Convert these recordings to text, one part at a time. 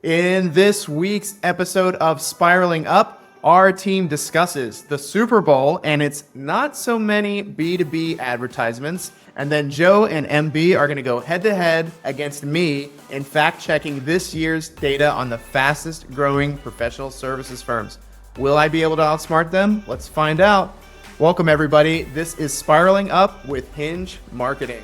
In this week's episode of Spiraling Up, our team discusses the Super Bowl and its not so many B2B advertisements. And then Joe and MB are going to go head to head against me in fact checking this year's data on the fastest growing professional services firms. Will I be able to outsmart them? Let's find out. Welcome, everybody. This is Spiraling Up with Hinge Marketing.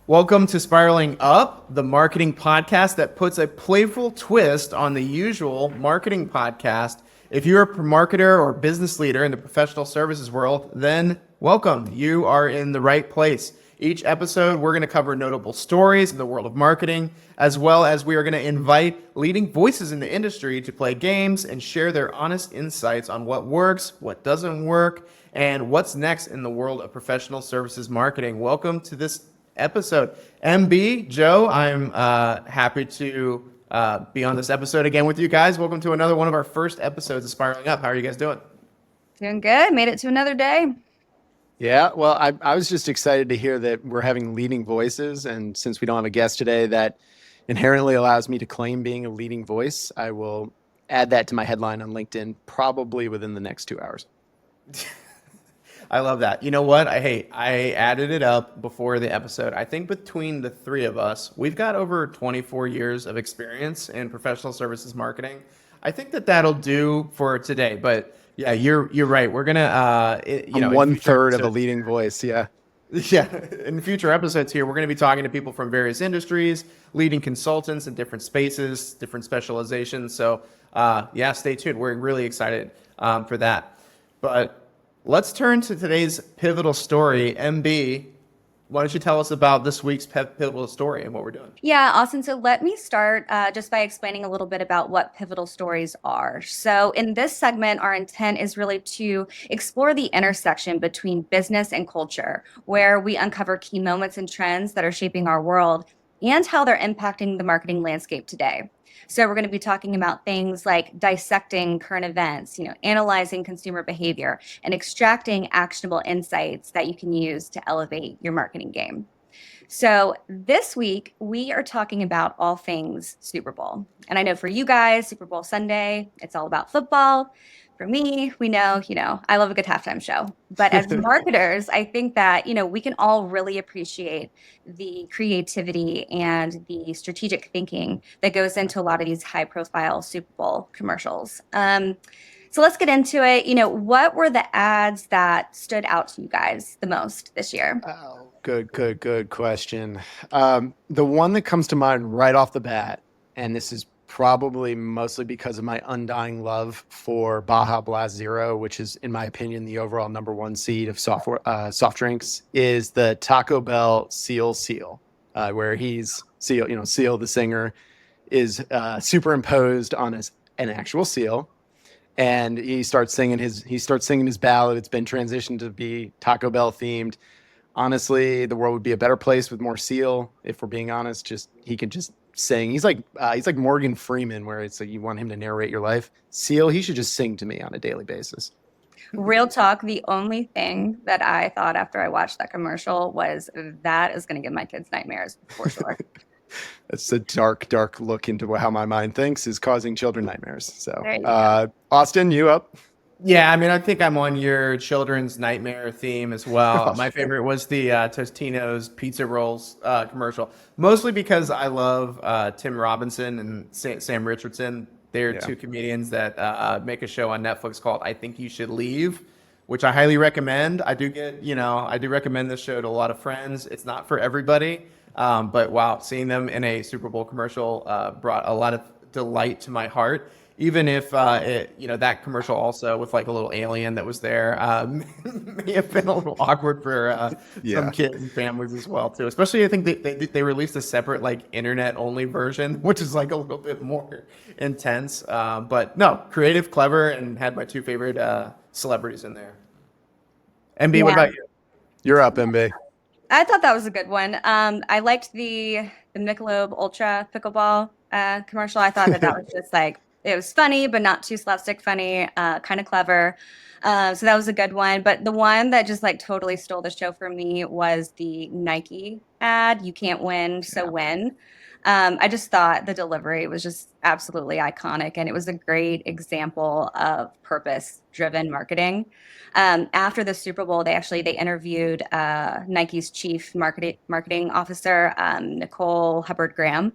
Welcome to Spiraling Up, the marketing podcast that puts a playful twist on the usual marketing podcast. If you're a marketer or business leader in the professional services world, then welcome. You are in the right place. Each episode, we're going to cover notable stories in the world of marketing, as well as we are going to invite leading voices in the industry to play games and share their honest insights on what works, what doesn't work, and what's next in the world of professional services marketing. Welcome to this episode. MB, Joe, I'm happy to be on this episode again with you guys. Welcome to another one of our first episodes of Spiraling Up. How are you guys doing? Doing good. Made it to another day. Yeah, well, I was just excited to hear that we're having leading voices. And since we don't have a guest today that inherently allows me to claim being a leading voice, I will add that to my headline on LinkedIn probably within the next 2 hours. I love that. You know what? I added it up before the episode. I think between the three of us, we've got over 24 years of experience in professional services marketing. I think that that'll do for today. But yeah, you're right. We're gonna I'm one third of a leading voice. Yeah. Yeah, in future episodes here, we're going to be talking to people from various industries, leading consultants in different spaces, different specializations. So yeah, stay tuned. We're really excited for that. But let's turn to today's pivotal story. MB, why don't you tell us about this week's pivotal story and what we're doing? Yeah, Austin. So let me start just by explaining a little bit about what pivotal stories are. So in this segment, our intent is really to explore the intersection between business and culture, where we uncover key moments and trends that are shaping our world and how they're impacting the marketing landscape today. So we're going to be talking about things like dissecting current events, analyzing consumer behavior, and extracting actionable insights that you can use to elevate your marketing game. So this week, we are talking about all things Super Bowl. And I know for you guys, Super Bowl Sunday, it's all about football. For me, we know, I love a good halftime show. But as marketers, I think that, we can all really appreciate the creativity and the strategic thinking that goes into a lot of these high profile Super Bowl commercials. So let's get into it. What were the ads that stood out to you guys the most this year? Oh, good question. The one that comes to mind right off the bat, and this is probably mostly because of my undying love for Baja Blast Zero, which is, in my opinion, the overall number one seed of soft drinks, is the Taco Bell Seal, where he's Seal the singer is superimposed on an actual seal, and he starts singing his ballad. It's been transitioned to be Taco Bell themed. Honestly, the world would be a better place with more Seal. If we're being honest, he could just sing. He's like Morgan Freeman, where it's like you want him to narrate your life. Seal, he should just sing to me on a daily basis. Real talk, the only thing that I thought after I watched that commercial was that is going to give my kids nightmares for sure. That's a dark look into how my mind thinks, is causing children nightmares. So, go. Austin, you up? Yeah, I mean, I think I'm on your children's nightmare theme as well. My favorite was the Tostino's pizza rolls commercial, mostly because I love Tim Robinson and Sam Richardson. They're two comedians that make a show on Netflix called I Think You Should Leave, which I highly recommend. I do recommend this show to a lot of friends. It's not for everybody, but wow, seeing them in a Super Bowl commercial brought a lot of delight to my heart. Even if that commercial also with like a little alien that was there may have been a little awkward for some kids and families as well too. Especially I think they released a separate like internet only version, which is like a little bit more intense. But no, creative, clever, and had my two favorite celebrities in there. MB, what about you? You're up, MB. I thought that was a good one. I liked the Michelob Ultra pickleball commercial. I thought that was just like it was funny, but not too slapstick funny, kind of clever. So that was a good one. But the one that just like totally stole the show for me was the Nike ad, "You can't win, so Yeah. win." I just thought the delivery was just absolutely iconic, and it was a great example of purpose-driven marketing. After the Super Bowl, they interviewed Nike's chief marketing officer, Nicole Hubbard Graham,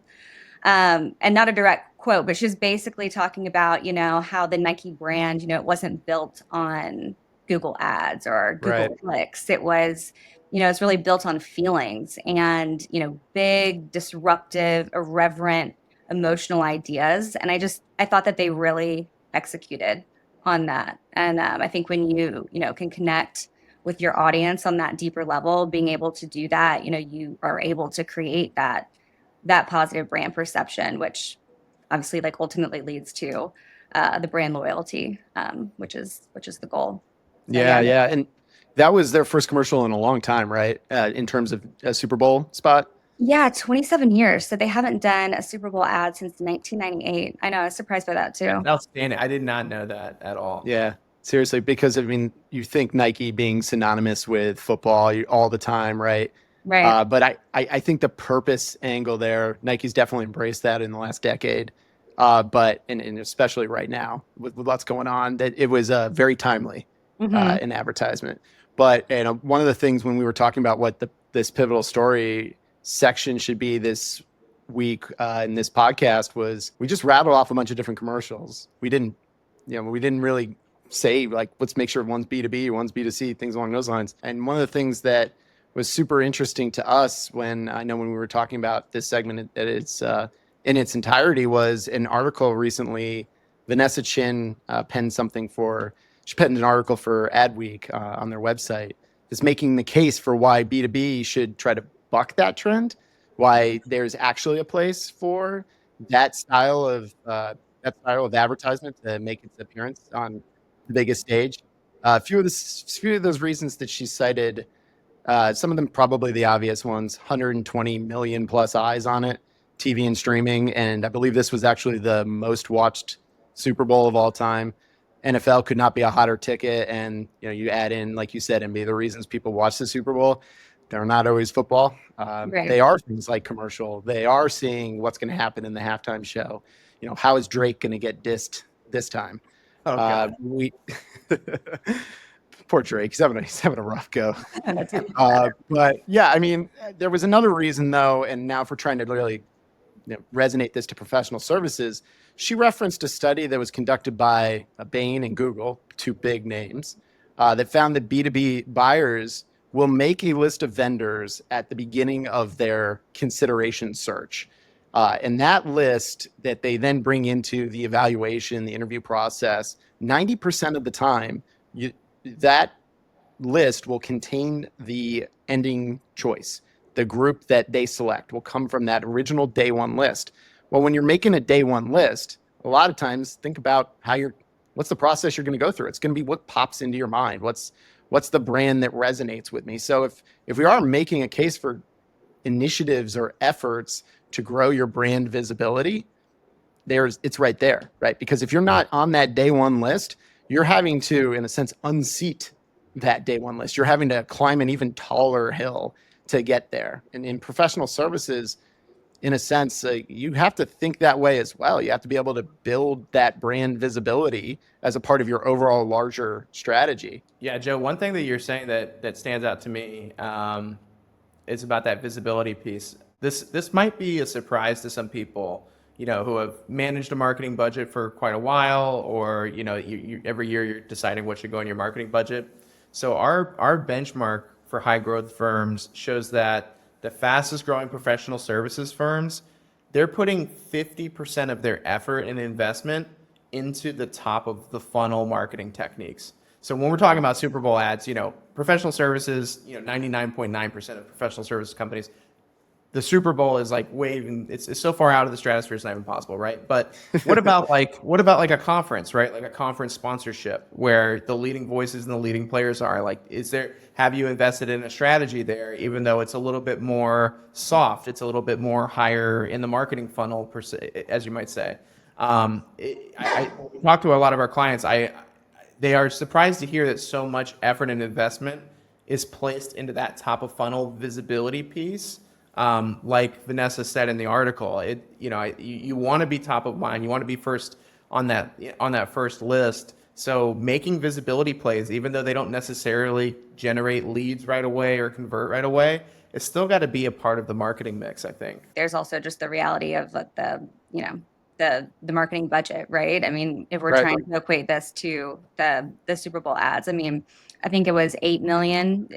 and not a direct quote, but she was basically talking about, how the Nike brand, it wasn't built on Google ads or Google Right. clicks. It was, it's really built on feelings and, big, disruptive, irreverent, emotional ideas. And I thought that they really executed on that. And I think when you can connect with your audience on that deeper level, being able to do that, you are able to create that positive brand perception, which obviously like ultimately leads to the brand loyalty, which is the goal. So Yeah, yeah, yeah. And that was their first commercial in a long time, right? In terms of a Super Bowl spot. yeah, 27 years. So they haven't done a Super Bowl ad since 1998. I know, I was surprised by that That's too. outstanding. I did not know that at all. Yeah, seriously, because I mean, you think Nike being synonymous with football all the time, right? Right. But I think the purpose angle there, Nike's definitely embraced that in the last decade. But and especially right now with lots going on, that it was very timely Hmm. an advertisement. But one of the things when we were talking about what this pivotal story section should be this week in this podcast was we just rattled off a bunch of different commercials. We didn't really say like let's make sure one's B2B, one's B2C, things along those lines. And one of the things that was super interesting to us when we were talking about this segment that it's in its entirety was an article recently. Vanessa Chin penned something for. She penned an article for Adweek on their website. That's making the case for why B2B should try to buck that trend. Why there's actually a place for that style of advertisement to make its appearance on the biggest stage. Few of those reasons that she cited, some of them probably the obvious ones: 120 million plus eyes on it, TV and streaming, and I believe this was actually the most watched Super Bowl of all time. NFL could not be a hotter ticket, and you add in, like you said, NBA, the reasons people watch the Super Bowl. They're not always football. Right. They are things like commercial. They are seeing what's going to happen in the halftime show. How is Drake going to get dissed this time? Oh God. We Poor Drake. He's having a rough go. That's But yeah, I mean, there was another reason though, and now if we're trying to really resonate this to professional services, she referenced a study that was conducted by Bain and Google, two big names, that found that B2B buyers will make a list of vendors at the beginning of their consideration search. And that list that they then bring into the evaluation, the interview process, 90% of the time, that list will contain the ending choice. The group that they select will come from that original day one list. Well, when you're making a day one list, a lot of times think about what's the process you're going to go through. It's going to be what pops into your mind. What's the brand that resonates with me? So if we are making a case for initiatives or efforts to grow your brand visibility, it's right there, right? Because if you're not on that day one list, you're having to, in a sense, unseat that day one list. You're having to climb an even taller hill to get there. And in professional services, in a sense, you have to think that way as well. You have to be able to build that brand visibility as a part of your overall larger strategy. Yeah, Joe, one thing that you're saying that stands out to me is about that visibility piece. This might be a surprise to some people, who have managed a marketing budget for quite a while, or every year you're deciding what should go in your marketing budget. So our benchmark for high growth firms shows that the fastest growing professional services firms, they're putting 50% of their effort and investment into the top of the funnel marketing techniques. So when we're talking about Super Bowl ads, professional services, 99.9% of professional services companies, the Super Bowl is like it's so far out of the stratosphere it's not even possible, right? But what about like a conference, right? Like a conference sponsorship where the leading voices and the leading players are like, have you invested in a strategy there, even though it's a little bit more soft, it's a little bit more higher in the marketing funnel per se, as you might say. I talk to a lot of our clients. They are surprised to hear that so much effort and investment is placed into that top of funnel visibility piece. Like Vanessa said in the article, you want to be top of mind. You want to be first on that first list. So making visibility plays, even though they don't necessarily generate leads right away or convert right away, it's still got to be a part of the marketing mix, I think. There's also just the reality of like the marketing budget, right? I mean, if we're Right. trying to equate this to the Super Bowl ads, I mean, I think it was 8 million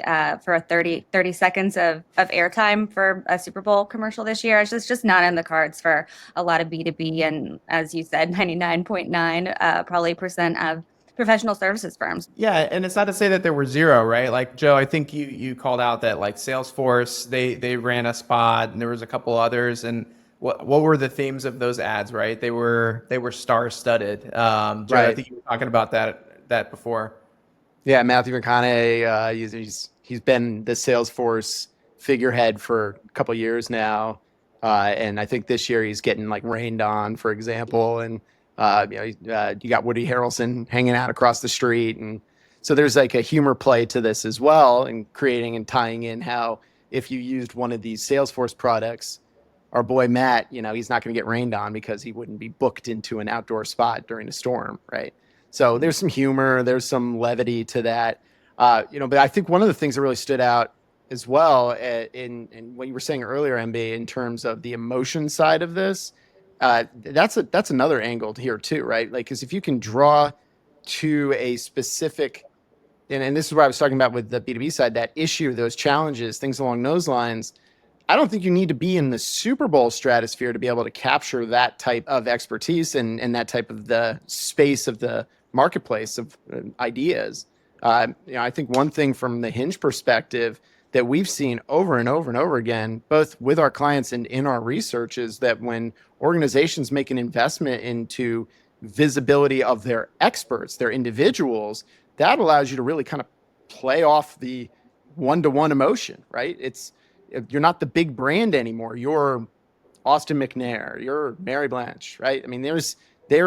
for a 30 seconds of airtime for a Super Bowl commercial this year. It's just not in the cards for a lot of B2B, and as you said, 99.9 probably percent of professional services firms. Yeah, and it's not to say that there were zero, right? Like Joe, I think you called out that like Salesforce, they ran a spot, and there was a couple others, and what were the themes of those ads, right? They were star studded. Joe, I Right. think you were talking about that before. Yeah, Matthew McConaughey, he's been the Salesforce figurehead for a couple years now, and I think this year he's getting like rained on, for example, and you got Woody Harrelson hanging out across the street, and so there's like a humor play to this as well, and creating and tying in how if you used one of these Salesforce products, our boy Matt, he's not going to get rained on because he wouldn't be booked into an outdoor spot during a storm, right? So there's some humor, there's some levity to that, but I think one of the things that really stood out as well in what you were saying earlier, MB, in terms of the emotion side of this, that's another angle here too, right? Like, because if you can draw to a specific, and this is what I was talking about with the B2B side, that issue, those challenges, things along those lines, I don't think you need to be in the Super Bowl stratosphere to be able to capture that type of expertise and that type of the space of the marketplace of ideas. I think one thing from the Hinge perspective that we've seen over and over and over again, both with our clients and in our research, is that when organizations make an investment into visibility of their experts, their individuals, that allows you to really kind of play off the one-to-one emotion, right? You're not the big brand anymore. You're Austin McNair, you're Mary Blanche, right? I mean, there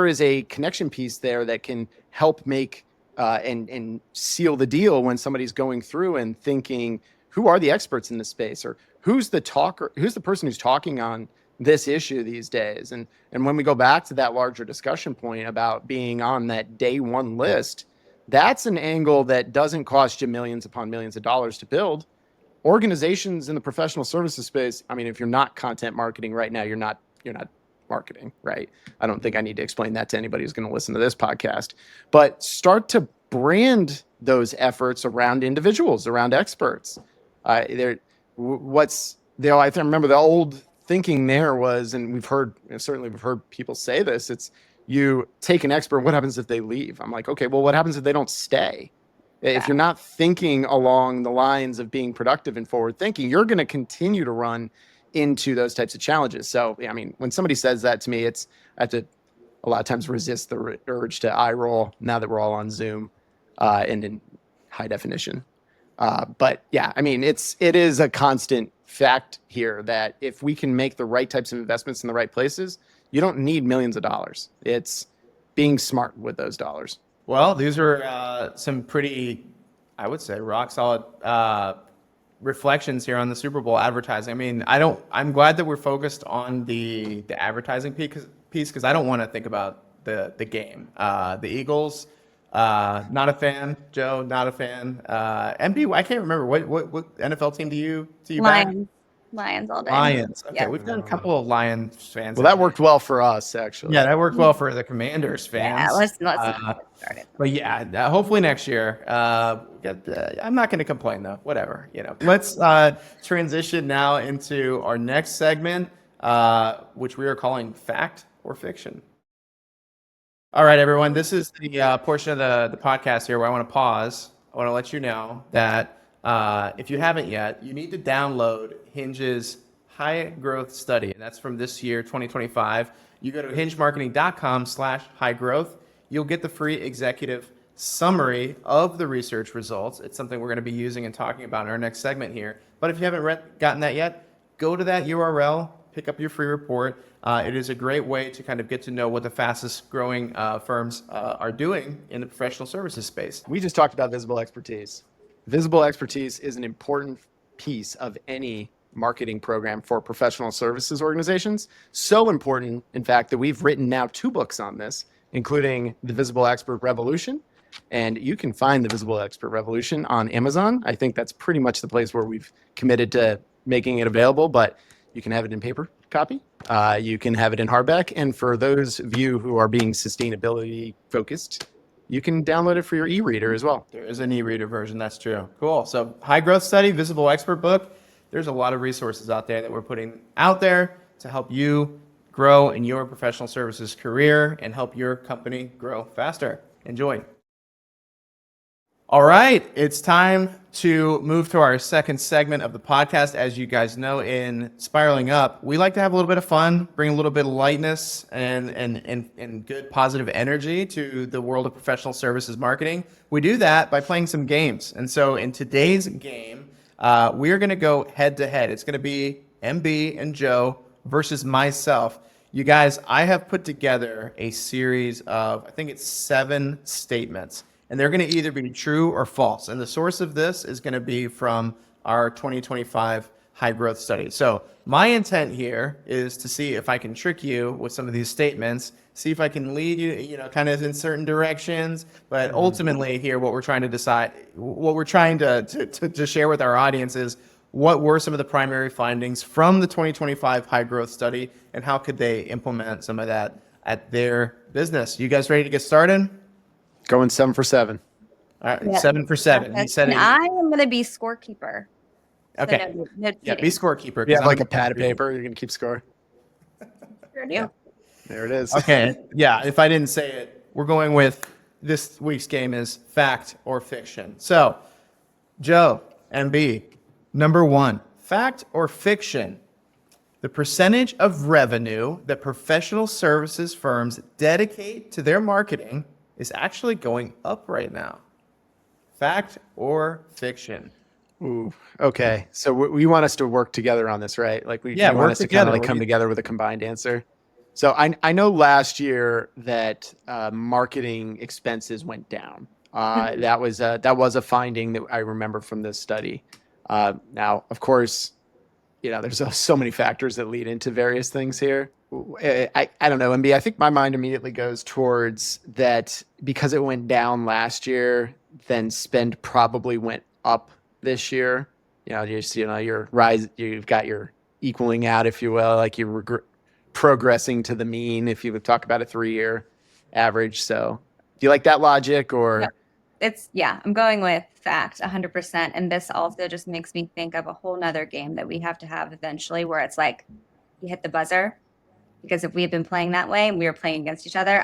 is a connection piece there that can help make and seal the deal when somebody's going through and thinking, who are the experts in this space, or who's the person who's talking on this issue these days? And when we go back to that larger discussion point about being on that day one list, that's an angle that doesn't cost you millions upon millions of dollars to build. Organizations in the professional services space, I mean, if you're not content marketing right now, you're not marketing, right? I don't think I need to explain that to anybody who's going to listen to this podcast. But start to brand those efforts around individuals, around experts. I remember the old thinking there was, and we've heard people say this, it's you take an expert, what happens if they leave? I'm like, okay, well, what happens if they don't stay? If you're not thinking along the lines of being productive and forward thinking, you're going to continue to run into those types of challenges. So, I mean, when somebody says that to me, I have to a lot of times resist the urge to eye roll now that we're all on Zoom and in high definition. But yeah, I mean, it is a constant fact here that if we can make the right types of investments in the right places, you don't need millions of dollars. It's being smart with those dollars. Well, these are some pretty, I would say, rock solid reflections here on the Super Bowl advertising. I mean, I'm glad that we're focused on the advertising piece because I don't want to think about the game. The Eagles, not a fan. Joe, not a fan. MB, I can't remember what NFL team do you back? Lions all day. Lions. Okay, Yeah. we've got a couple of Lions fans. Well, that worked well for us, actually. Yeah, that worked well for the Commanders fans. Yeah, let's not get started. But yeah, hopefully next year. I'm not going to complain though. Whatever, Let's transition now into our next segment, which we are calling Fact or Fiction. All right, everyone. This is the portion of the podcast here where I want to pause. I want to let you know that if you haven't yet, you need to download Hinge's High Growth Study. And that's from this year, 2025. You go to hingemarketing.com/high growth. You'll get the free executive summary of the research results. It's something we're going to be using and talking about in our next segment here. But if you haven't gotten that yet, go to that URL, pick up your free report. It is a great way to kind of get to know what the fastest growing firms are doing in the professional services space. We just talked about visible expertise. Visible expertise is an important piece of any marketing program for professional services organizations. So important, in fact, that we've written now 2 books on this, including The Visible Expert Revolution. And you can find The Visible Expert Revolution on Amazon. I think that's pretty much the place where we've committed to making it available, but you can have it in paper copy. You can have it in hardback. And for those of you who are being sustainability focused, you can download it for your e-reader as well. There is an e-reader version. That's true. Cool. So high growth study, visible expert book. There's a lot of resources out there that we're putting out there to help you grow in your professional services career and help your company grow faster. Enjoy. All right, it's time to move to our second segment of the podcast. As you guys know, in Spiraling Up, we like to have a little bit of fun, bring a little bit of lightness and good positive energy to the world of professional services marketing. We do that by playing some games. And so in today's game, we're going to go head to head. It's going to be MB and Joe versus myself. You guys, I have put together a series of, I think it's 7 statements. And they're going to either be true or false. And the source of this is going to be from our 2025 high growth study. So my intent here is to see if I can trick you with some of these statements, see if I can lead you, kind of in certain directions. But ultimately here, what we're trying to decide, what we're trying to share with our audience is what were some of the primary findings from the 2025 high growth study and how could they implement some of that at their business. You guys ready to get started? Going 7 for 7. All right, 7 for 7. He said and I am going to be scorekeeper. Okay. So no Yeah, be scorekeeper. Yeah, like a pad of paper. You're going to keep score. Yeah. There it is. Okay. Yeah, if I didn't say it, we're going with this week's game is fact or fiction. So, Joe and B, number 1, fact or fiction. The percentage of revenue that professional services firms dedicate to their marketing is actually going up right now. Fact or fiction? Ooh, okay. So we want us to work together on this, right? Like you work want us to kind together. of like come together with a combined answer. So I know last year that marketing expenses went down. That was a finding that I remember from this study. Now, of course, there's so many factors that lead into various things here. I don't know, MB. I think my mind immediately goes towards that because it went down last year, then spend probably went up this year. Your rise, you've got your equaling out, if you will, like you're progressing to the mean, if you would talk about a 3-year average. So do you like that logic or? I'm going with fact 100%. And this also just makes me think of a whole nother game that we have to have eventually where it's like you hit the buzzer. Because if we had been playing that way and we were playing against each other,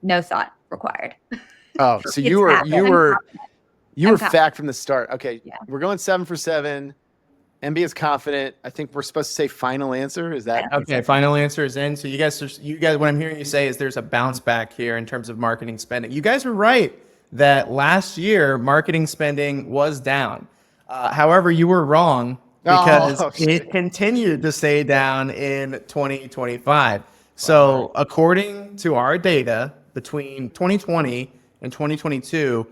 no thought required. Oh, so you were fact from the start. Okay, yeah. We're going 7 for 7. MB is confident. I think we're supposed to say final answer. Is that okay? Final answer is in. So you guys, what I'm hearing you say is there's a bounce back here in terms of marketing spending. You guys were right that last year marketing spending was down. However, you were wrong. Because it continued to stay down in 2025. So according to our data, between 2020 and 2022,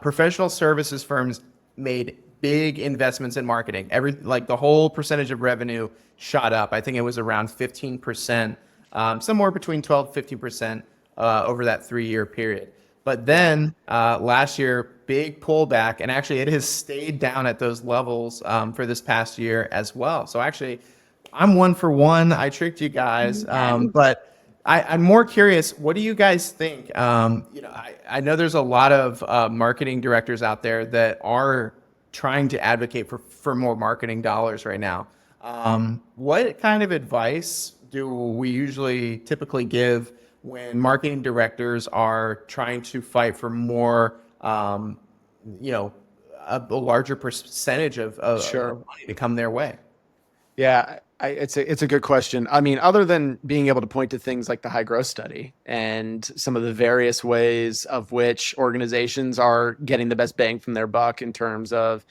professional services firms made big investments in marketing. The whole percentage of revenue shot up. I think it was around 15%, somewhere between 12 to 15% over that 3-year period. But then last year, big pullback, and actually it has stayed down at those levels for this past year as well. So actually, I'm 1 for 1. I tricked you guys, but I'm more curious. What do you guys think? I know there's a lot of marketing directors out there that are trying to advocate for more marketing dollars right now. What kind of advice do we typically give when marketing directors are trying to fight for more, a larger percentage of money to come their way? Yeah, it's a good question. I mean, other than being able to point to things like the high growth study and some of the various ways of which organizations are getting the best bang from their buck in terms of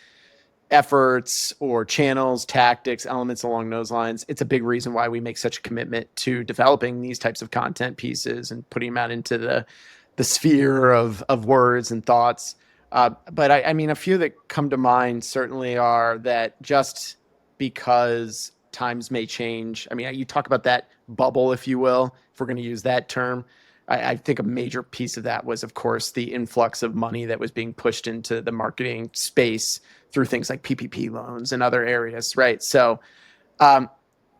efforts or channels, tactics, elements along those lines. It's a big reason why we make such a commitment to developing these types of content pieces and putting them out into the sphere of words and thoughts. But I mean, a few that come to mind certainly are that just because times may change. I mean, you talk about that bubble, if you will, if we're going to use that term. I think a major piece of that was, of course, the influx of money that was being pushed into the marketing space through things like PPP loans and other areas, right? So,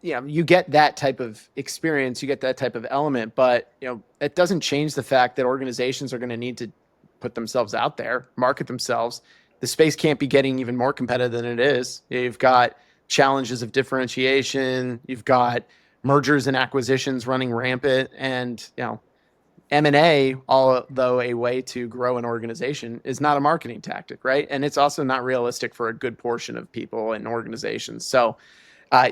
you get that type of experience, you get that type of element, but it doesn't change the fact that organizations are going to need to put themselves out there, market themselves. The space can't be getting even more competitive than it is. You've got challenges of differentiation, you've got mergers and acquisitions running rampant, and M&A, although a way to grow an organization, is not a marketing tactic, right? And it's also not realistic for a good portion of people and organizations. So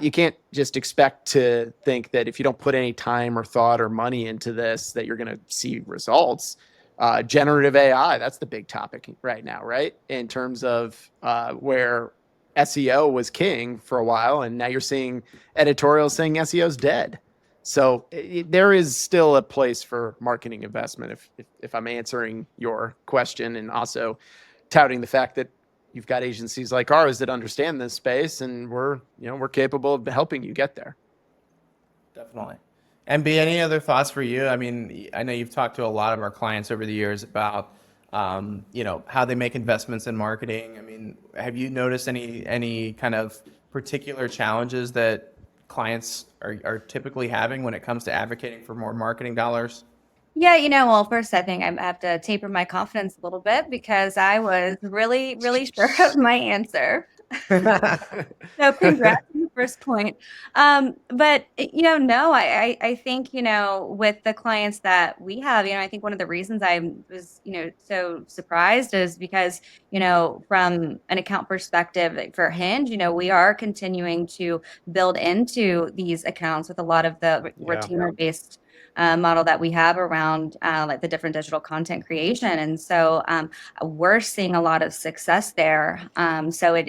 you can't just expect to think that if you don't put any time or thought or money into this, that you're going to see results. Generative AI, that's the big topic right now, right? In terms of where SEO was king for a while, and now you're seeing editorials saying SEO is dead. So there is still a place for marketing investment if I'm answering your question, and also touting the fact that you've got agencies like ours that understand this space, and we're capable of helping you get there. Definitely. MB, any other thoughts for you? I mean, I know you've talked to a lot of our clients over the years about how they make investments in marketing. I mean, have you noticed any kind of particular challenges that clients are typically having when it comes to advocating for more marketing dollars? Yeah, well, first I think I have to taper my confidence a little bit because I was really, really sure of my answer. So congrats on the first point. But no, I think, with the clients that we have, I think one of the reasons I was, so surprised is because, from an account perspective like for Hinge, we are continuing to build into these accounts with a lot of the retainer based model that we have around like the different digital content creation. And so we're seeing a lot of success there. So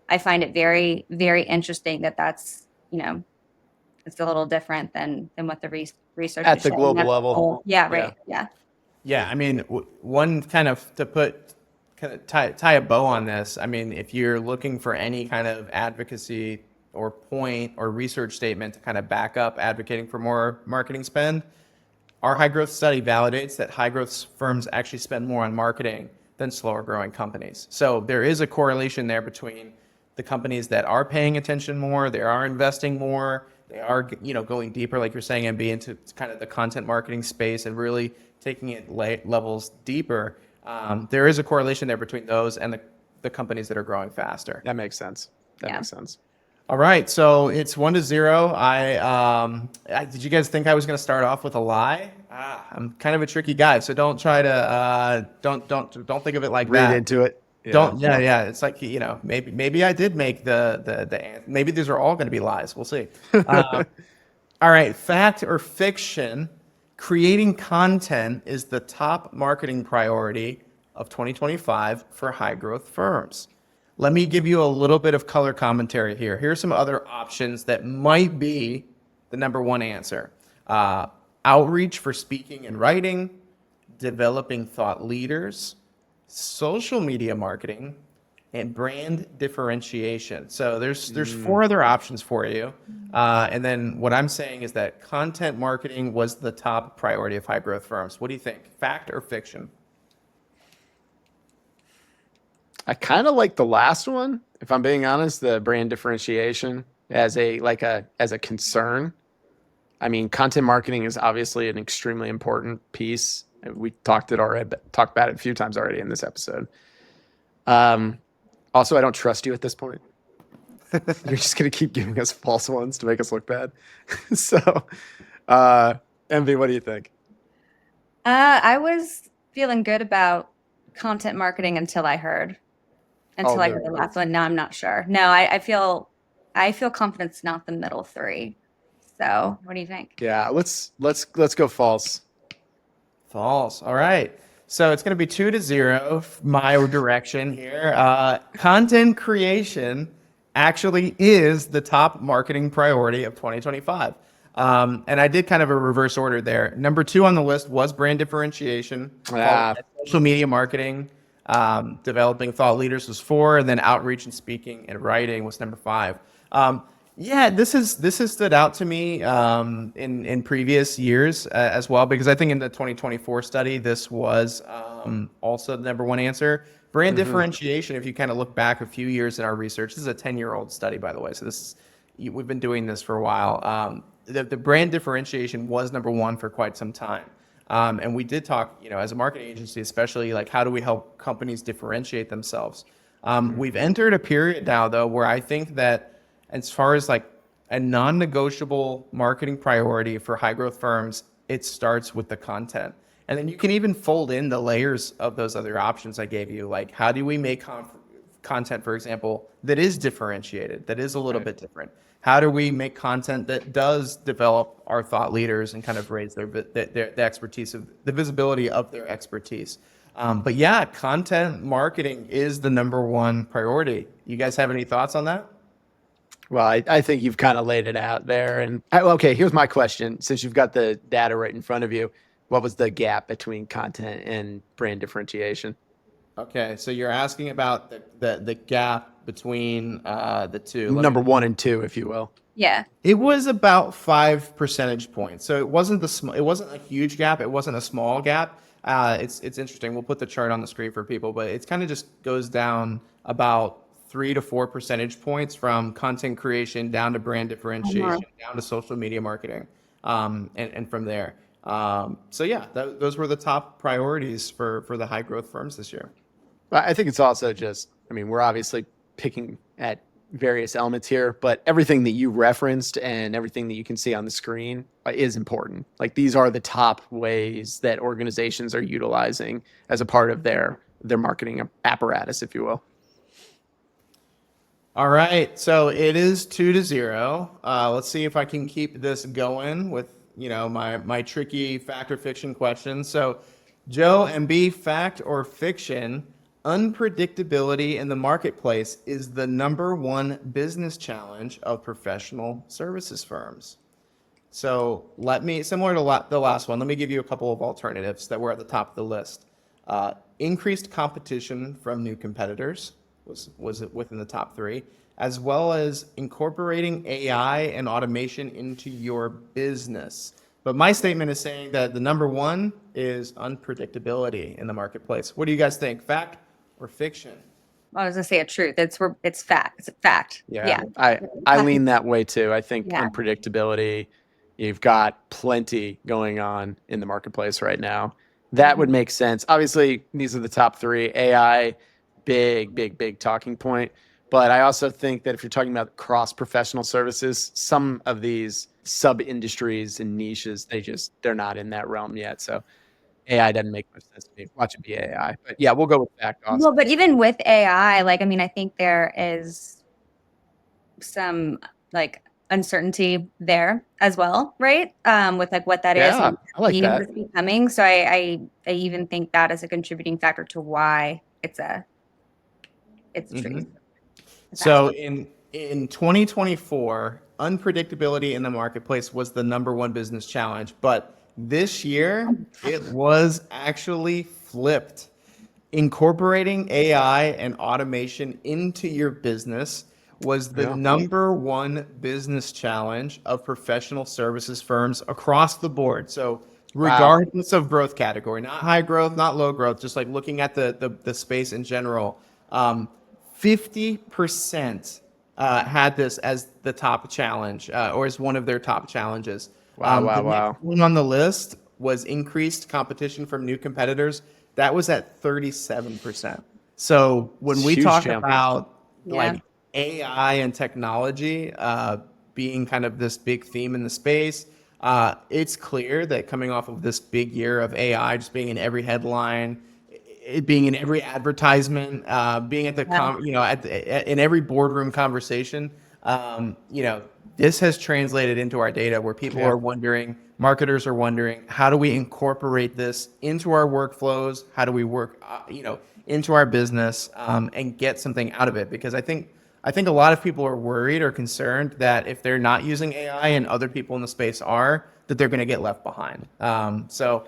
I find it very, very interesting that that's, it's a little different than what the research At is the showing. global That's level. yeah, right. Yeah. Yeah, I mean, one kind of to put kind of tie a bow on this. I mean, if you're looking for any kind of advocacy or point or research statement to kind of back up advocating for more marketing spend, our high growth study validates that high growth firms actually spend more on marketing than slower growing companies. So there is a correlation there between the companies that are paying attention more, they are investing more, they are going deeper, like you're saying, MB, into kind of the content marketing space and really taking it levels deeper. There is a correlation there between those and the companies that are growing faster. That makes sense. That Yeah. makes sense. All right, so it's 1-0. Did you guys think I was going to start off with a lie? I'm kind of a tricky guy, so don't try to don't think of it like Read that. into it. Yeah. Don't yeah. It's like maybe I did make maybe these are all going to be lies. We'll see. All right, fact or fiction? Creating content is the top marketing priority of 2025 for high growth firms. Let me give you a little bit of color commentary here. Here's some other options that might be the number one answer. Outreach for speaking and writing, developing thought leaders, social media marketing, and brand differentiation. So there's four other options for you. And then what I'm saying is that content marketing was the top priority of high growth firms. What do you think? Fact or fiction? I kind of like the last one, if I'm being honest, the brand differentiation as a concern. I mean, content marketing is obviously an extremely important piece. We talked about it a few times already in this episode. Also, I don't trust you at this point. You're just going to keep giving us false ones to make us look bad. So, MV, what do you think? I was feeling good about content marketing until I heard the last one. Now I'm not sure. No, I feel confident it's not the middle three. So what do you think? Yeah, let's go false. False. All right. So it's going to be 2-0, my direction here. Content creation actually is the top marketing priority of 2025. And I did kind of a reverse order there. Number 2 on the list was brand differentiation, followed Ah, by social media marketing. Developing thought leaders was 4, and then outreach and speaking and writing was number 5. Yeah, this has stood out to me in previous years as well, because I think in the 2024 study this was also the number 1 answer. Brand differentiation. If you kind of look back a few years in our research, this is a 10-year-old study, by the way. So we've been doing this for a while. The brand differentiation was number 1 for quite some time. And we did talk, as a marketing agency, especially like how do we help companies differentiate themselves? We've entered a period now, though, where I think that as far as like a non-negotiable marketing priority for high growth firms, it starts with the content. And then you can even fold in the layers of those other options I gave you. Like, how do we make content, for example, that is differentiated, that is a little bit different? How do we make content that does develop our thought leaders and kind of raise their expertise, of the visibility of their expertise? But yeah, content marketing is the number 1 priority. You guys have any thoughts on that? well, I think you've kind of laid it out there. And okay, here's my question. Since you've got the data right in front of you, what was the gap between content and brand differentiation? Okay, so you're asking about the gap between the two. Number 1 and 2, if you will. Yeah. It was about 5 percentage points. So it wasn't it wasn't a huge gap. It wasn't a small gap. It's interesting. We'll put the chart on the screen for people, but it kind of just goes down about 3 to 4 percentage points from content creation down to brand differentiation, down to social media marketing, and from there. So yeah, those were the top priorities for the high growth firms this year. But I think it's also just, I mean, we're obviously picking at various elements here, but everything that you referenced and everything that you can see on the screen is important. Like, these are the top ways that organizations are utilizing as a part of their marketing apparatus, if you will. All right, so it is 2-0. Let's see if I can keep this going with my tricky fact or fiction questions. So, Joe and B, fact or fiction? Unpredictability in the marketplace is the number 1 business challenge of professional services firms. So similar to the last one, let me give you a couple of alternatives that were at the top of the list. Increased competition from new competitors was within the top 3, as well as incorporating AI and automation into your business. But my statement is saying that the number 1 is unpredictability in the marketplace. What do you guys think? Fact or fiction? I was gonna say a truth. It's fact. It's a fact. Yeah. I lean that way too. I think Yeah. unpredictability, you've got plenty going on in the marketplace right now. That would make sense. Obviously, these are the top 3. AI, big talking point. But I also think that if you're talking about cross professional services, some of these sub industries and niches, they're not in that realm yet. So AI doesn't make much sense to me. Watch it be AI. But yeah, we'll go with fact also. Well, but even with AI, I think there is some uncertainty there as well, right? With what that is Yeah, and I like even that. it's becoming. So I even think that is a contributing factor to why it's true. So in 2024, unpredictability in the marketplace was the number 1 business challenge, but this year it was actually flipped. Incorporating AI and automation into your business was the number 1 business challenge of professional services firms across the board. So regardless of growth category, not high growth, not low growth, just like looking at the space in general, 50% had this as the top challenge, or as one of their top challenges. The next one on the list was increased competition from new competitors. That was at 37%. So when we talk about like AI and technology being kind of this big theme in the space, it's clear that coming off of this big year of AI just being in every headline, it being in every advertisement, being at the in every boardroom conversation, this has translated into our data where people are wondering, marketers are wondering, how do we incorporate this into our workflows? How do we work, into our business and get something out of it? Because I think a lot of people are worried or concerned that if they're not using AI and other people in the space are, that they're going to get left behind. So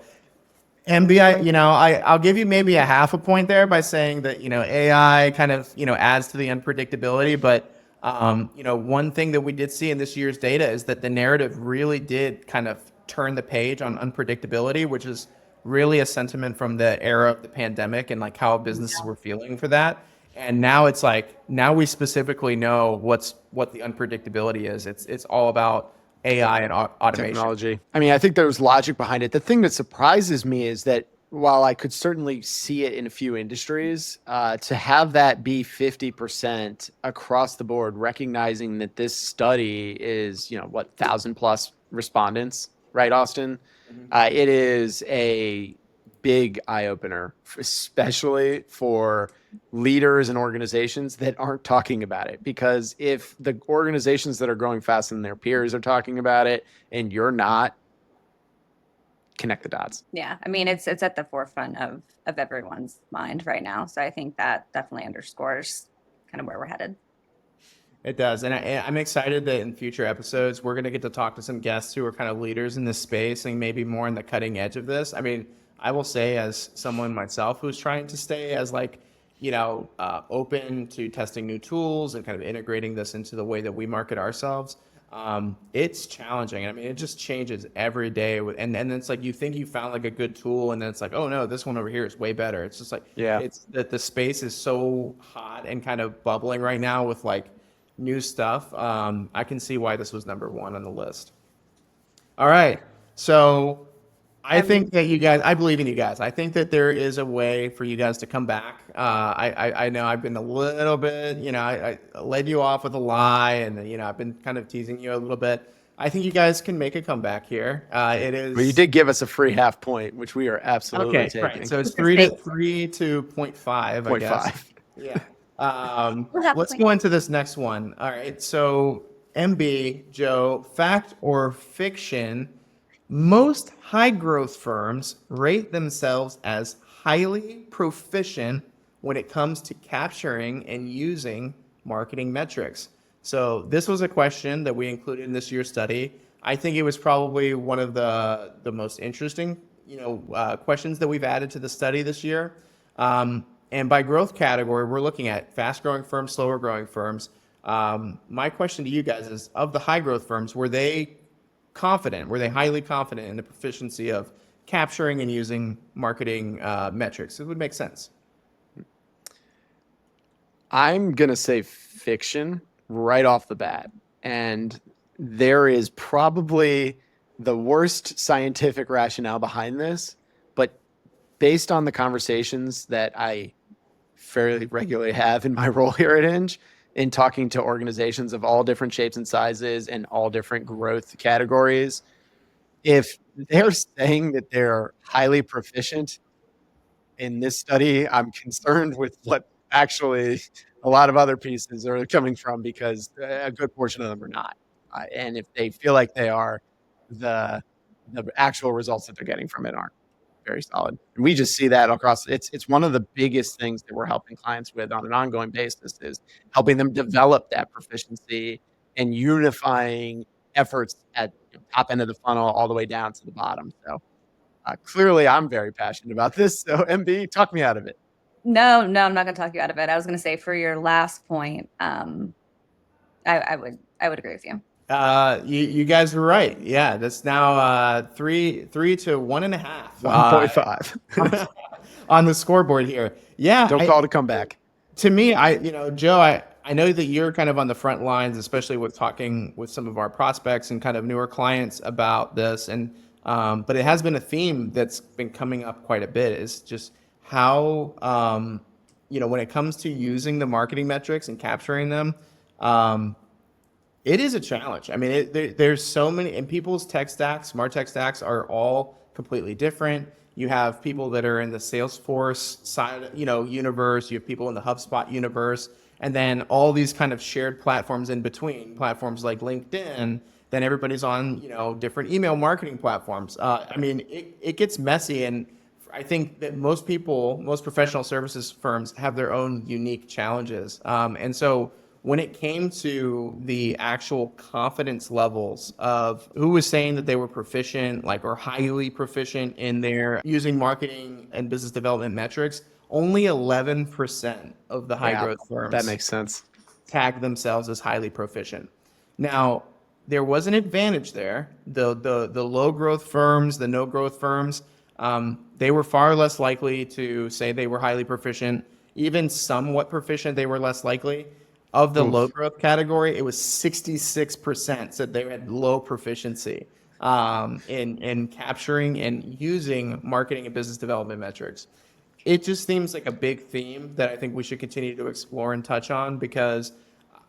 MBI, I'll give you maybe a half a point there by saying that, AI kind of, adds to the unpredictability. But, one thing that we did see in this year's data is that the narrative really did kind of turn the page on unpredictability, which is really a sentiment from the era of the pandemic and like how businesses were feeling for that. And now it's like, now we specifically know what the unpredictability is. It's all about AI and automation. Technology. I mean, I think there was logic behind it. The thing that surprises me is that while I could certainly see it in a few industries, to have that be 50% across the board, recognizing that this study is, 1,000+ respondents, right, Austin? It is a big eye opener, especially for leaders and organizations that aren't talking about it. Because if the organizations that are growing faster than their peers are talking about it and you're not, connect the dots. Yeah, I mean, it's at the forefront of everyone's mind right now. So I think that definitely underscores kind of where we're headed. It does. And I'm excited that in future episodes, we're going to get to talk to some guests who are kind of leaders in this space and maybe more on the cutting edge of this. I mean, I will say as someone myself who's trying to stay as open to testing new tools and kind of integrating this into the way that we market ourselves. It's challenging. I mean, it just changes every day. And then it's like, you think you found like a good tool and then it's like, oh no, this one over here is way better. It's just like, it's that the space is so hot and kind of bubbling right now with like new stuff. I can see why this was number one on the list. All right. So I think that I believe in you guys. I think that there is a way for you guys to come back. I know I've been a little bit, I led you off with a lie and, I've been kind of teasing you a little bit. I think you guys can make a comeback here. It is. Well, you did give us a free half point, which we are absolutely taking. Right. So it's 3 to 0.5, I guess. Yeah. Let's go into this next one. All right. So MB, Joe, fact or fiction? Most high growth firms rate themselves as highly proficient when it comes to capturing and using marketing metrics. So this was a question that we included in this year's study. I think it was probably one of the most interesting, questions that we've added to the study this year. And by growth category, we're looking at fast growing firms, slower growing firms. My question to you guys is, of the high growth firms, were they highly confident in the proficiency of capturing and using marketing metrics? It would make sense. I'm going to say fiction right off the bat. And there is probably the worst scientific rationale behind this. But based on the conversations that I fairly regularly have in my role here at Hinge, in talking to organizations of all different shapes and sizes and all different growth categories, if they're saying that they're highly proficient in this study, I'm concerned with what actually a lot of other pieces are coming from, because a good portion of them are not. And if they feel like they are, the actual results that they're getting from it aren't very solid. And we just see that across. It's one of the biggest things that we're helping clients with on an ongoing basis, is helping them develop that proficiency and unifying efforts at top end of the funnel all the way down to the bottom. So clearly I'm very passionate about this. So MB, talk me out of it. No, I'm not going to talk you out of it. I was going to say, for your last point, I would agree with you. You guys were right. Yeah, that's now 3 to 1.5. 1.5 on the scoreboard here. Yeah, don't call it a comeback. To me, Joe, I know that you're kind of on the front lines, especially with talking with some of our prospects and kind of newer clients about this. And but it has been a theme that's been coming up quite a bit. Is just how when it comes to using the marketing metrics and capturing them. It is a challenge. I mean, there's so many, and people's tech stacks, smart tech stacks, are all completely different. You have people that are in the Salesforce side, universe. You have people in the HubSpot universe, and then all these kind of shared platforms in between, platforms like LinkedIn. Then everybody's on, different email marketing platforms. I mean, it gets messy, and I think that most people, most professional services firms have their own unique challenges. And so when it came to the actual confidence levels of who was saying that they were proficient, like, or highly proficient in their using marketing and business development metrics, only 11% of the high Yeah, growth that firms makes sense. tag themselves as highly proficient. Now, there was an advantage there. The low growth firms, the no growth firms, they were far less likely to say they were highly proficient. Even somewhat proficient, they were less likely. Of the low Oof. growth category, it was 66% said they had low proficiency in capturing and using marketing and business development metrics. It just seems like a big theme that I think we should continue to explore and touch on, because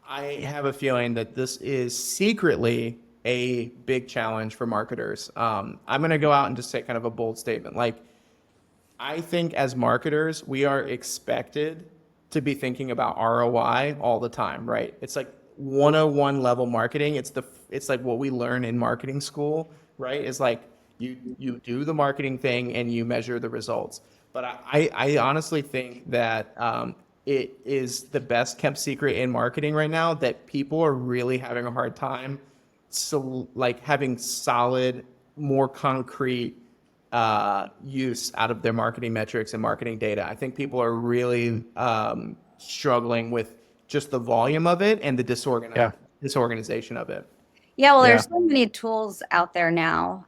I have a feeling that this is secretly a big challenge for marketers. I'm going to go out and just say kind of a bold statement. Like, I think as marketers, we are expected to be thinking about ROI all the time, right? It's like 101 level marketing. It's like what we learn in marketing school, right? It's like you do the marketing thing and you measure the results. But I honestly think that it is the best kept secret in marketing right now, that people are really having a hard time, so like having solid, more concrete use out of their marketing metrics and marketing data. I think people are really struggling with just the volume of it and the Yeah. disorganization of it. Yeah, well, Yeah. there's so many tools out there now.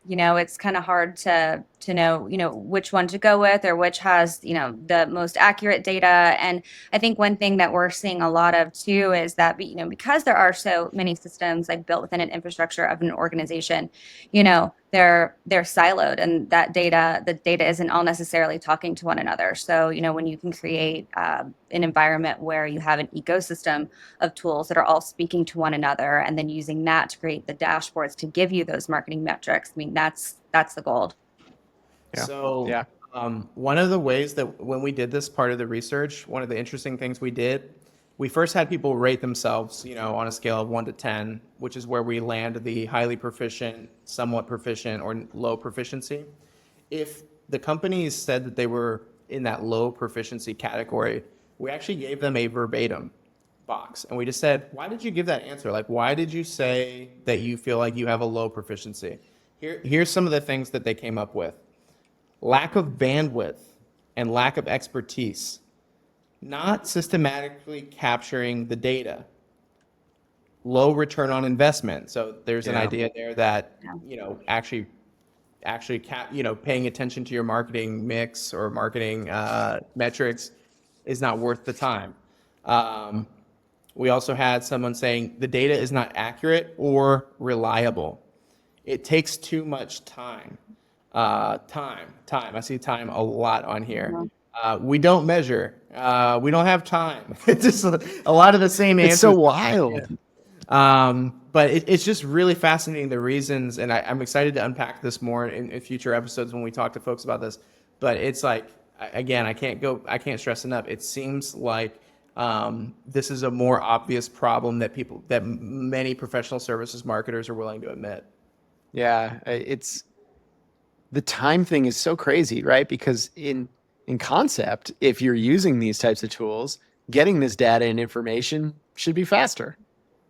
It's kind of hard to know, which one to go with, or which has, the most accurate data. And I think one thing that we're seeing a lot of too is that, because there are so many systems like built within an infrastructure of an organization, they're siloed, and the data isn't all necessarily talking to one another. So, when you can create an environment where you have an ecosystem of tools that are all speaking to one another, and then using that to create the dashboards to give you those marketing metrics. I mean, that's the gold. Yeah. So, Yeah. one of the ways that when we did this part of the research, one of the interesting things we did, we first had people rate themselves, on a scale of 1 to 10, which is where we land the highly proficient, somewhat proficient, or low proficiency. If the companies said that they were in that low proficiency category, we actually gave them a verbatim box. And we just said, why did you give that answer? Like, why did you say that you feel like you have a low proficiency? Here's some of the things that they came up with: lack of bandwidth and lack of expertise, not systematically capturing the data, low return on investment. So there's an Yeah. idea there that, Yeah. paying attention to your marketing mix or marketing metrics is not worth the time. Um, we also had someone saying the data is not accurate or reliable. It takes too much time. Time. I see time a lot on here. Yeah. We don't measure. We don't have time. It's just a lot of the same It's so answers. wild. But it's just really fascinating, the reasons, and I'm excited to unpack this more in future episodes when we talk to folks about this. But it's like, again, I can't stress enough. It seems like this is a more obvious problem that many professional services marketers are willing to admit. Yeah. It's the time thing is so crazy, right? Because in concept, if you're using these types of tools, getting this data and information should be faster.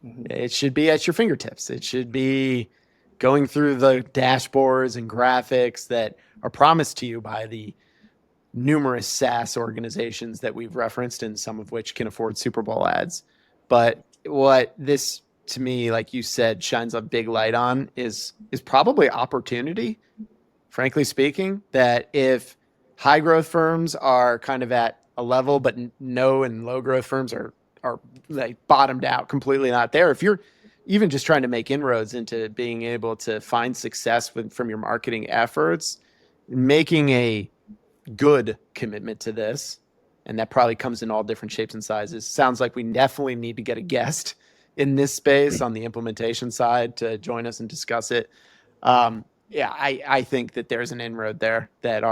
Mhm. It should be at your fingertips. It should be going through the dashboards and graphics that are promised to you by the numerous SaaS organizations that we've referenced, and some of which can afford Super Bowl ads. But what this, to me, like you said, shines a big light on is probably opportunity. Frankly speaking, that if high growth firms are kind of at a level, but no and low growth firms are like bottomed out, completely not there. If you're even just trying to make inroads into being able to find success from your marketing efforts, making a good commitment to this, and that probably comes in all different shapes and sizes. Sounds like we definitely need to get a guest in this space on the implementation side to join us and discuss it. Yeah, I think that there's an inroad there that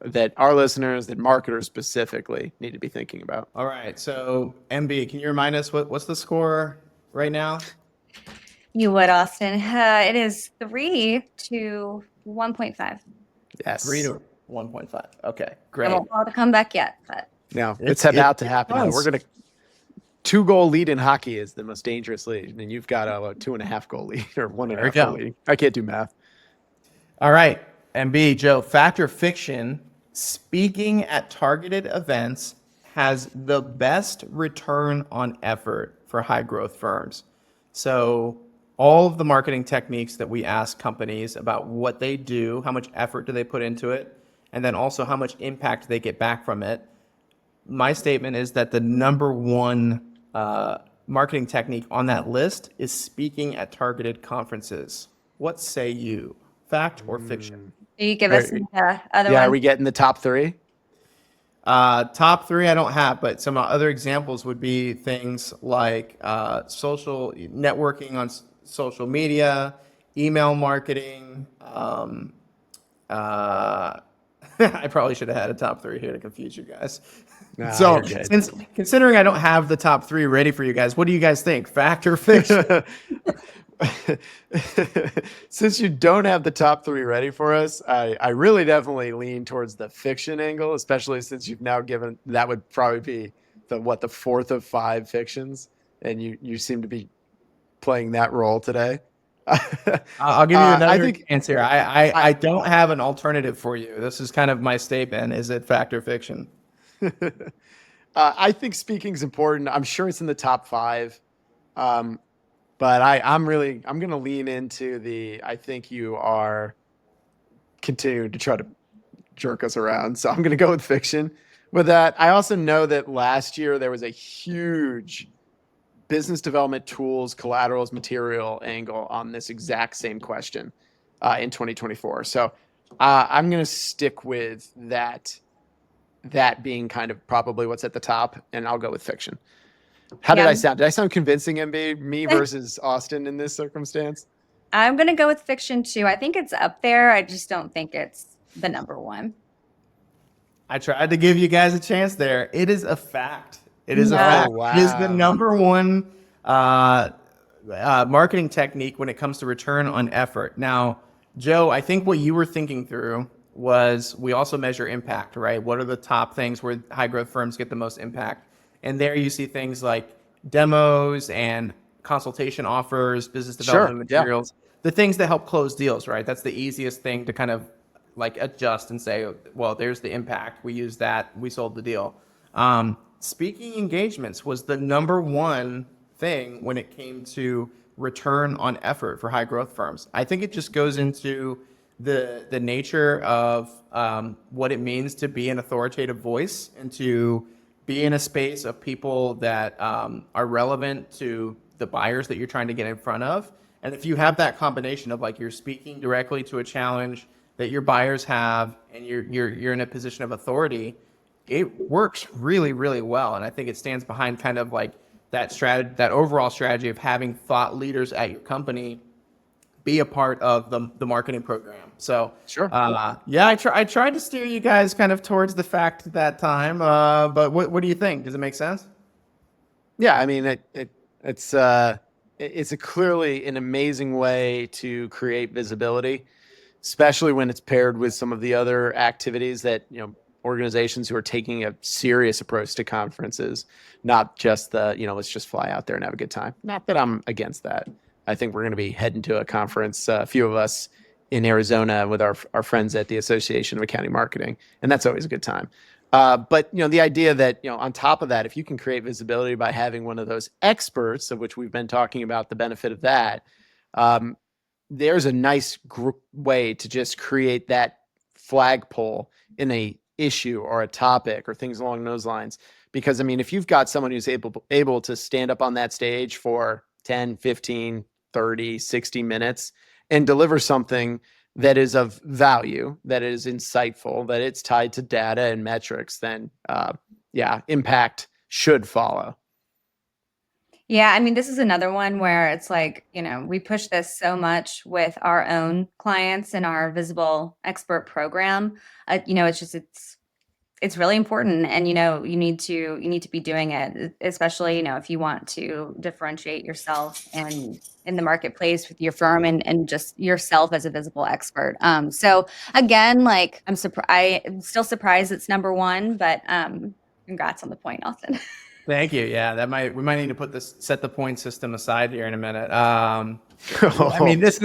that our listeners, that marketers specifically need to be thinking about. All right. So MB, can you remind us what's the score right now? You would, Austin. It is 3 to 1.5. Yes. 3 to 1.5. Okay, I great. won't call it a comeback yet, but Now it's about to happen. Now. We're going to 2-goal lead in hockey is the most dangerous lead. And you've got a 2.5 goal lead or 1.5 goal lead. I can't do math. All right. MB, Joe, fact or fiction, speaking at targeted events has the best return on effort for high growth firms. So all of the marketing techniques that we ask companies about what they do, how much effort do they put into it, and then also how much impact they get back from it. My statement is that the number one marketing technique on that list is speaking at targeted conferences. What say you? Fact or fiction? do you give us other Yeah, ones? are we getting the top 3? Top 3 I don't have, but some other examples would be things like social networking on social media, email marketing. I probably should have had a top 3 here to confuse you guys. Nah, So, you're good. considering I don't have the top 3 ready for you guys, what do you guys think? Fact or fiction? Since you don't have the top 3 ready for us, I really definitely lean towards the fiction angle, especially since you've now given that would probably be the 4th of 5 fictions, and you seem to be playing that role today. I'll give you another think answer. I don't have an alternative for you. This is kind of my statement. Is it fact or fiction? I think speaking is important. I'm sure it's in the top 5. But I'm going to lean into I think you are continuing to try to jerk us around. So I'm going to go with fiction with that. I also know that last year there was a huge business development tools, collaterals, material angle on this exact same question in 2024. So I'm going to stick with that being kind of probably what's at the top, and I'll go with fiction. How did I sound? Did I sound convincing, MB? Me versus Austin in this circumstance? I'm going to go with fiction too. I think it's up there. I just don't think it's the number one. I tried to give you guys a chance there. It is a fact. It is a fact. Wow. It is the number one marketing technique when it comes to return on effort. Now, Joe, I think what you were thinking through was we also measure impact, right? What are the top things where high growth firms get the most impact? And there you see things like demos and consultation offers, business development materials, the things that help close deals, right? That's the easiest thing to kind of like adjust and say, well, there's the impact. We use that. We sold the deal. Speaking engagements was the number one thing when it came to return on effort for high growth firms. I think it just goes into the nature of what it means to be an authoritative voice and to be in a space of people that are relevant to the buyers that you're trying to get in front of. And if you have that combination of like you're speaking directly to a challenge that your buyers have and you're in a position of authority, it works really, really well. And I think it stands behind kind of like that strategy, that overall strategy of having thought leaders at your company be a part of the marketing program. So Sure. Yeah, I tried to steer you guys kind of towards the fact that time. But what do you think? Does it make sense? Yeah, I mean it's a clearly an amazing way to create visibility, especially when it's paired with some of the other activities that organizations who are taking a serious approach to conferences, not just let's just fly out there and have a good time. Not that I'm against that. I think we're going to be heading to a conference, a few of us in Arizona with our friends at the Association of Accounting Marketing, and that's always a good time. But the idea that on top of that, if you can create visibility by having one of those experts, of which we've been talking about the benefit of that, there's a nice way to just create that flagpole in a issue or a topic or things along those lines. Because I mean, if you've got someone who's able to stand up on that stage for 10, 15, 30, 60 minutes and deliver something that is of value, that is insightful, that it's tied to data and metrics, then impact should follow. Yeah, I mean, this is another one where it's like, we push this so much with our own clients in our Visible Expert program. It's really important, and you need to be doing it, especially if you want to differentiate yourself and in the marketplace with your firm and just yourself as a visible expert. So again, like I'm still surprised it's number one, but congrats on the point, Austin. Thank you. Yeah, we might need to set the point system aside here in a minute. I Oh, mean, this.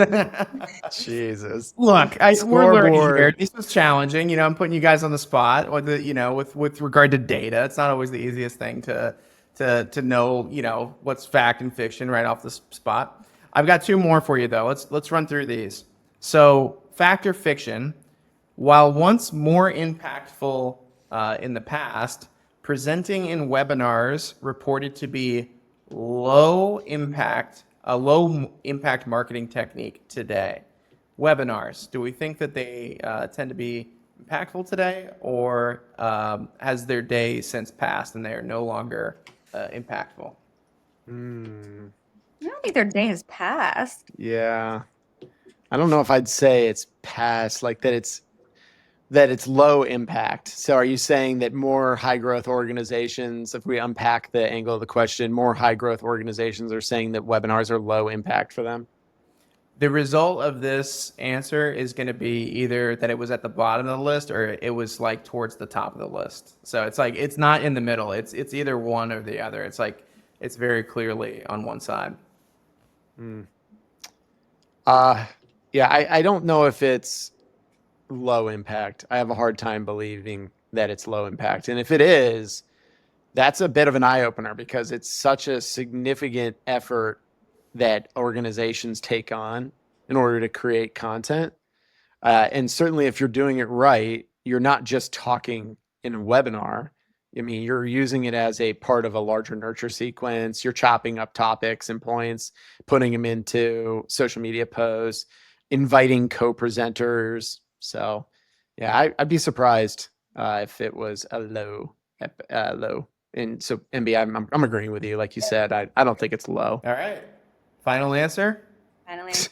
Jesus. Look, we're learning here. Scoreboard. This was challenging. I'm putting you guys on the spot with regard to data. It's not always the easiest thing to know, what's fact and fiction right off the spot. I've got two more for you though. Let's run through these. So, fact or fiction, while once more impactful in the past, presenting in webinars reported to be a low impact marketing technique today. Webinars, do we think that they tend to be impactful today, or has their day since passed and they are no longer impactful? I don't think their day has passed. Yeah. I don't know if I'd say it's past, like that it's low impact. So are you saying that more high growth organizations, if we unpack the angle of the question, more high growth organizations are saying that webinars are low impact for them? The result of this answer is going to be either that it was at the bottom of the list or it was like towards the top of the list. So it's like it's not in the middle. It's either one or the other. It's like it's very clearly on one side. Yeah, I don't know if it's low impact. I have a hard time believing that it's low impact. And if it is, that's a bit of an eye opener because it's such a significant effort that organizations take on in order to create content. And certainly if you're doing it right, you're not just talking in a webinar. I mean, you're using it as a part of a larger nurture sequence. You're chopping up topics and points, putting them into social media posts, inviting co-presenters. So, yeah, I'd be surprised if it was a low. And so, MB, I'm agreeing with you. Like you said, I don't think it's low. All right. Final answer? Final answer.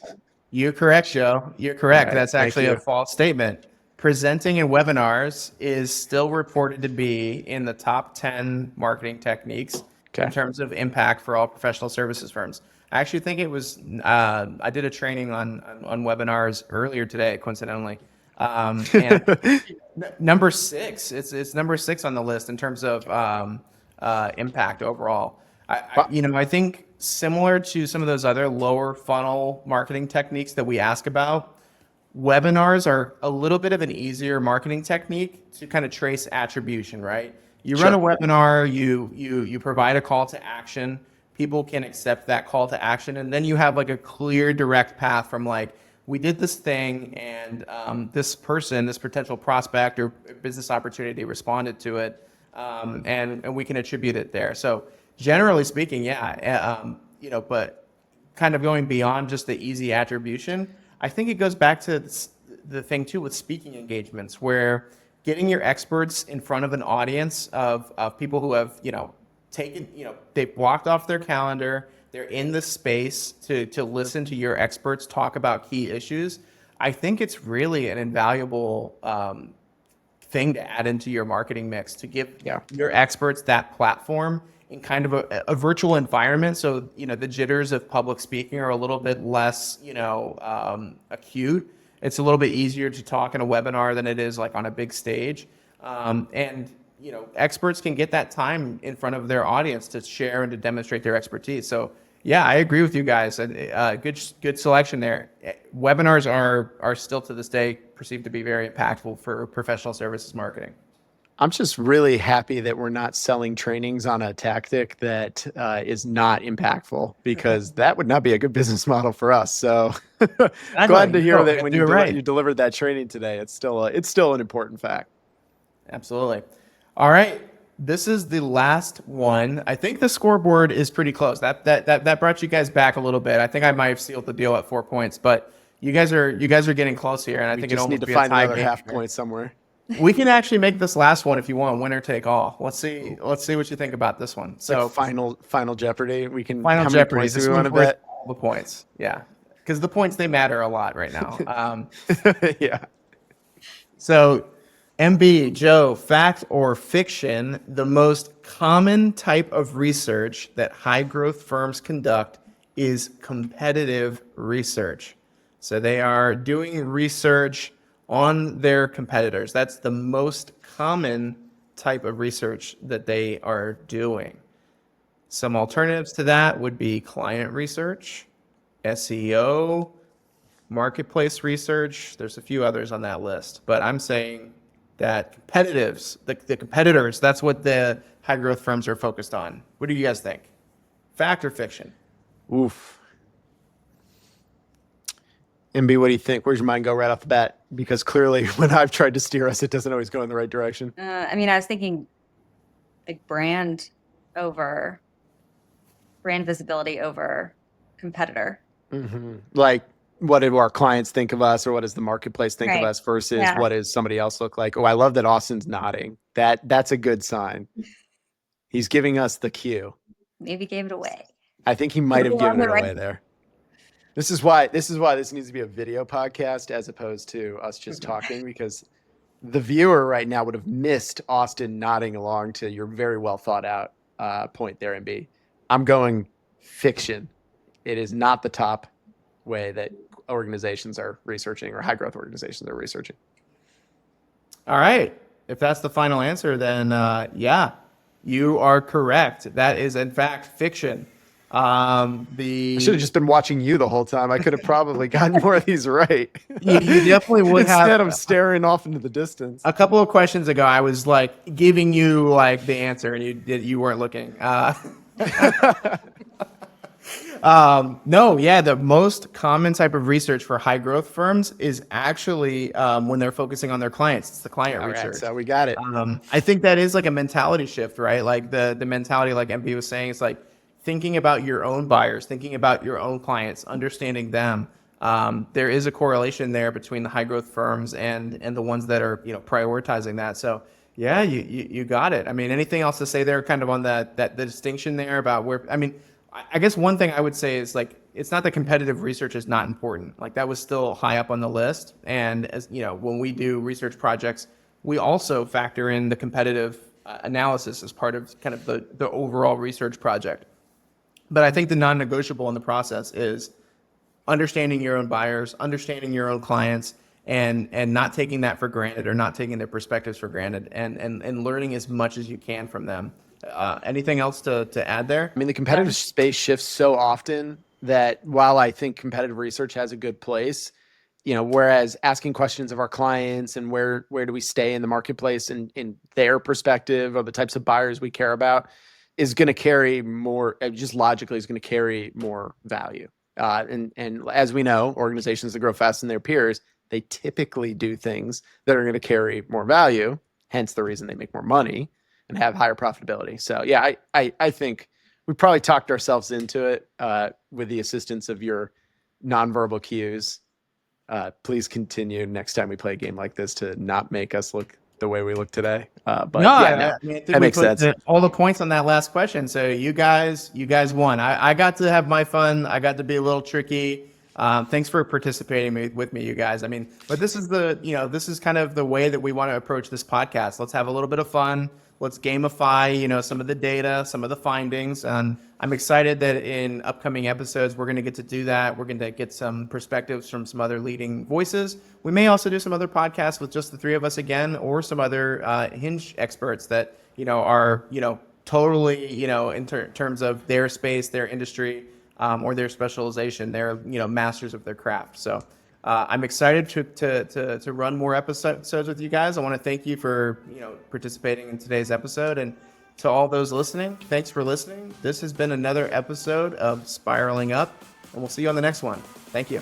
You're correct, Joe. You're correct. All right, That's thank actually a you. false statement. Presenting in webinars is still reported to be in the top 10 marketing techniques in terms of impact for all professional services firms. I actually think it was, I did a training on webinars earlier today, coincidentally. And number six, it's number six on the list in terms of impact overall. I think similar to some of those other lower funnel marketing techniques that we ask about, webinars are a little bit of an easier marketing technique to kind of trace attribution, right? You run a webinar, you provide a call to action, people can accept that call to action, and then you have like a clear direct path from like, we did this thing and this potential prospect or business opportunity responded to it, and we can attribute it there. So generally speaking, but kind of going beyond just the easy attribution, I think it goes back to the thing too with speaking engagements, where getting your experts in front of an audience of people who have, they've blocked off their calendar, they're in the space to listen to your experts talk about key issues. I think it's really an invaluable thing to add into your marketing mix to give your experts that platform in kind of a virtual environment. So, the jitters of public speaking are a little bit less, acute. It's a little bit easier to talk in a webinar than it is like on a big stage. And experts can get that time in front of their audience to share and to demonstrate their expertise. So yeah, I agree with you guys. Good selection there. Webinars are still to this day perceived to be very impactful for professional services marketing. I'm just really happy that we're not selling trainings on a tactic that is not impactful, because that would not be a good business model for us. So glad to hear that when you delivered that training today, it's still an important fact. Absolutely. All right. This is the last one. I think the scoreboard is pretty close. That brought you guys back a little bit. I think I might have sealed the deal at 4 points, but you guys are getting close here, and I think just need to find another half point somewhere. We can actually make this last one if you want, winner take all. Let's see what you think about this one. So So final Jeopardy. We can. Final How many Jeopardy. points do This we want one's to worth bet? all the points. Yeah, because the points they matter a lot right now. Yeah. So, MB, Joe, fact or fiction, the most common type of research that high growth firms conduct is competitive research. So they are doing research on their competitors. That's the most common type of research that they are doing. Some alternatives to that would be client research, SEO, marketplace research. There's a few others on that list, but I'm saying that the competitors, that's what the high growth firms are focused on. What do you guys think? Fact or fiction? Oof. MB, what do you think? Where's your mind go right off the bat? Because clearly, when I've tried to steer us, it doesn't always go in the right direction. I mean, I was thinking like brand visibility over competitor. Like, what do our clients think of us, or what does the marketplace think of Right. us versus Yeah. what does somebody else look like? Oh, I love that Austin's nodding. That's a good sign. He's giving us the cue. Maybe gave it away. I think he might have We're on given the it right- away there. This is why this needs to be a video podcast as opposed to us just talking, because the viewer right now would have missed Austin nodding along to your very well thought out point there, MB. I'm going fiction. It is not the top way that organizations are researching, or high growth organizations are researching. All right. If that's the final answer, then yeah, you are correct. That is in fact fiction. I should have just been watching you the whole time. I could have probably gotten more of these right. You definitely would have. Instead, I'm staring off into the distance. A couple of questions ago, I was like giving you like the answer, and you weren't looking. No, yeah, the most common type of research for high growth firms is actually when they're focusing on their clients. It's the client All research. right, so we got it. I think that is like a mentality shift, right? Like the mentality, like MP was saying, it's like thinking about your own buyers, thinking about your own clients, understanding them. There is a correlation there between the high growth firms and the ones that are prioritizing that. So yeah, you got it. I mean, anything else to say there, kind of on the distinction there about where? I mean, I guess one thing I would say is like it's not that competitive research is not important. Like that was still high up on the list. And as you know, when we do research projects, we also factor in the competitive analysis as part of kind of the overall research project. But I think the non-negotiable in the process is understanding your own buyers, understanding your own clients, and not taking that for granted, or not taking their perspectives for granted, and learning as much as you can from them. Anything else to add there? I mean, the competitive space shifts so often that while I think competitive research has a good place, whereas asking questions of our clients and where do we stay in the marketplace and in their perspective of the types of buyers we care about is going to carry more, just logically is going to carry more value. And as we know, organizations that grow faster than their peers, they typically do things that are going to carry more value, hence the reason they make more money and have higher profitability. So yeah, I think we probably talked ourselves into it with the assistance of your nonverbal cues. Please continue next time we play a game like this to not make us look the way we look today. But no, yeah, I mean, I think that we makes put sense. all the points on that last question. So you guys won. I got to have my fun. I got to be a little tricky. Thanks for participating with me, you guys. I mean, but this is this is kind of the way that we want to approach this podcast. Let's have a little bit of fun. Let's gamify, some of the data, some of the findings. And I'm excited that in upcoming episodes, we're going to get to do that. We're going to get some perspectives from some other leading voices. We may also do some other podcasts with just the three of us again, or some other Hinge experts that, are, totally, in terms of their space, their industry, or their specialization. They're, masters of their craft. So I'm excited to run more episodes with you guys. I want to thank you for participating in today's episode, and to all those listening, thanks for listening. This has been another episode of Spiraling Up, and we'll see you on the next one. Thank you.